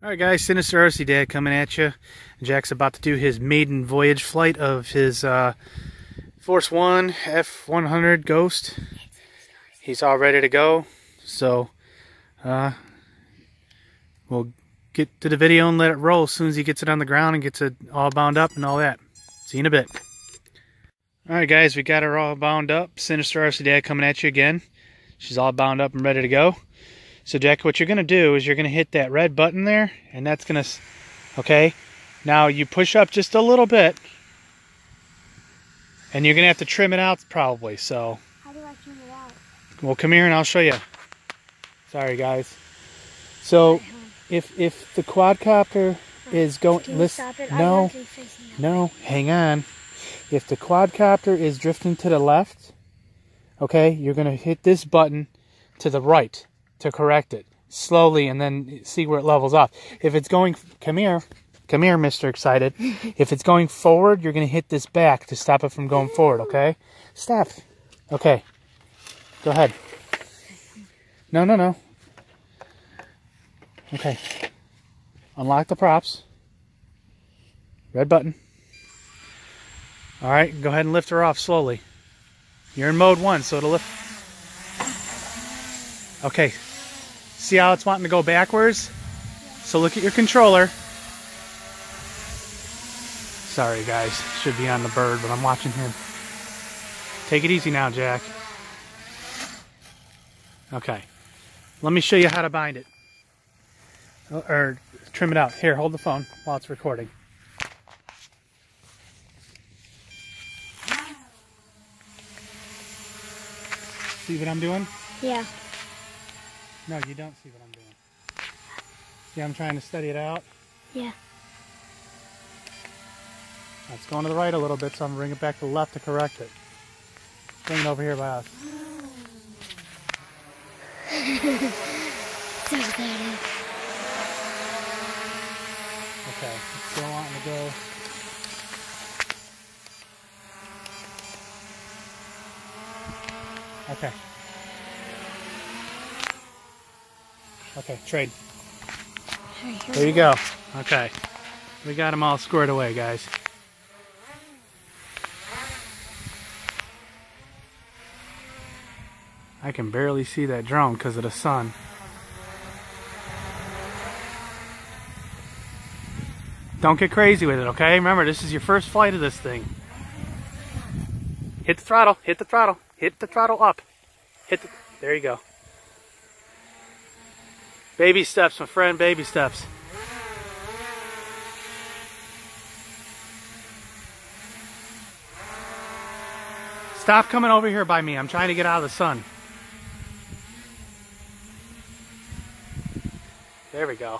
Alright guys, Sinist3r RC Dad coming at you. Jack's about to do his maiden voyage flight of his Force 1 F100 Ghost. He's all ready to go, so we'll get to the video and let it roll as soon as he gets it on the ground and gets it all bound up and all that. See you in a bit. Alright guys, we got her all bound up. Sinist3r RC Dad coming at you again. She's all bound up and ready to go. So Jack, what you're going to do is you're going to hit that red button there, and that's going to, okay, now you push up just a little bit, and you're going to have to trim it out probably, so. How do I trim it out? Well, come here and I'll show you. Sorry guys. So, if the quadcopter is going, listen, no, hang on. If the quadcopter is drifting to the left, okay, you're going to hit this button to the right to correct it slowly and then see where it levels off. If it's going, come here, Mr. Excited. If it's going forward, you're going to hit this back to stop it from going forward, okay? Stop. Okay. Go ahead. No. Okay. Unlock the props. Red button. All right, go ahead and lift her off slowly. You're in mode 1, so it'll lift. Okay. See how it's wanting to go backwards? So look at your controller. Sorry guys, should be on the bird, but I'm watching him. Take it easy now, Jack. Okay. Let me show you how to bind it. Or trim it out. Here, hold the phone while it's recording. See what I'm doing? Yeah. No, you don't see what I'm doing. See, I'm trying to steady it out. Yeah. It's going to the right a little bit, so I'm going to bring it back to the left to correct it. Bring it over here by us. So excited. Okay, it's still wanting to go. Okay. Okay, trade. There you go. Okay. We got them all squared away, guys. I can barely see that drone because of the sun. Don't get crazy with it, okay? Remember, this is your first flight of this thing. Hit the throttle, hit the throttle, hit the throttle up. There you go. Baby steps, my friend, baby steps. Stop coming over here by me. I'm trying to get out of the sun. There we go.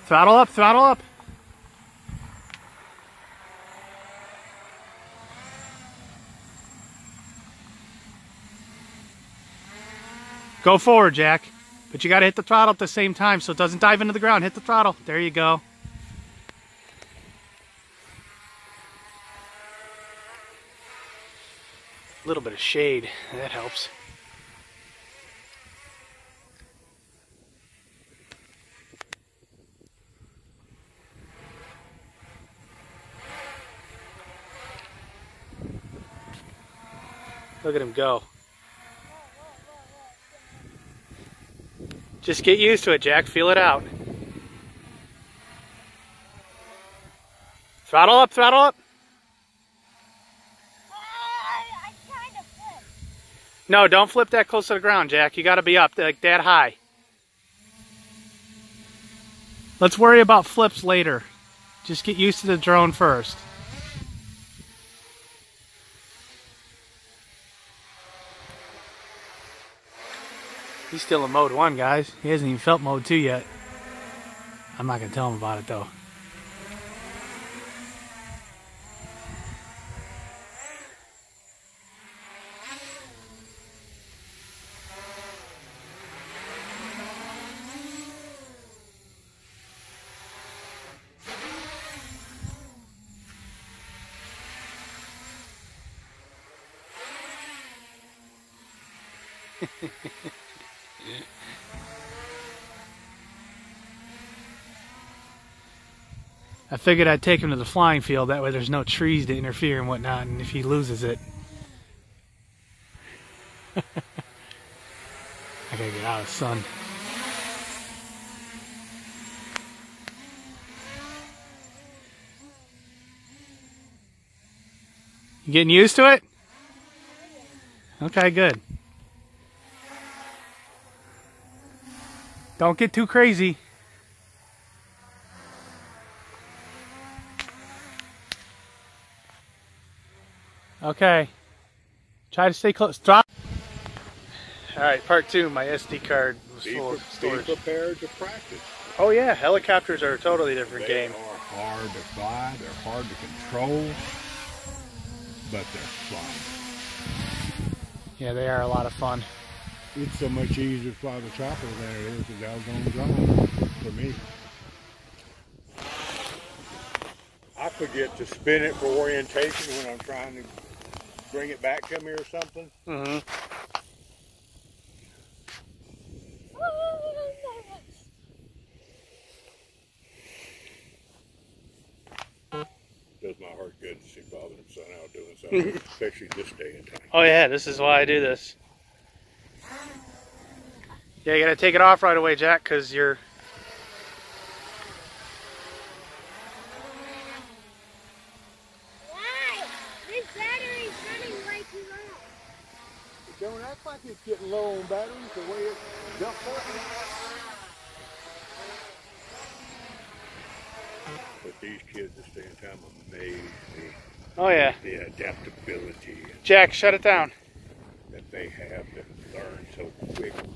Throttle up, throttle up. Go forward, Jack. But you got to hit the throttle at the same time so it doesn't dive into the ground. Hit the throttle. There you go. A little bit of shade. That helps. Look at him go. Just get used to it, Jack. Feel it out. Throttle up, throttle up. I tried to flip. No, don't flip that close to the ground, Jack. You got to be up like that high. Let's worry about flips later. Just get used to the drone first. He's still in mode 1, guys. He hasn't even felt mode 2 yet. I'm not going to tell him about it, though. I figured I'd take him to the flying field. That way there's no trees to interfere and whatnot. And if he loses it, I gotta get out of the sun. You getting used to it? Okay, good. Don't get too crazy. Okay. Try to stay close. Drop. Alright, part 2. My SD card was full of storage. Be prepared to practice. Oh yeah, helicopters are a totally different game. They are hard to fly, they're hard to control, but they're fun. Yeah, they are a lot of fun. It's so much easier to fly the chopper than it is the doggone drone for me. I forget to spin it for orientation when I'm trying to bring it back to me or something. Mm-hmm. Does my heart good to see Bob and son out doing something, especially this day and time. Oh yeah, this is why I do this. Yeah, you gotta take it off right away, Jack, because you're... Why? This battery's running way too long. It don't act like it's getting low on batteries the way it jumped forward. But these kids this day and time amaze me. Oh yeah. The adaptability Jack, shut it down. that they have to learn so quickly.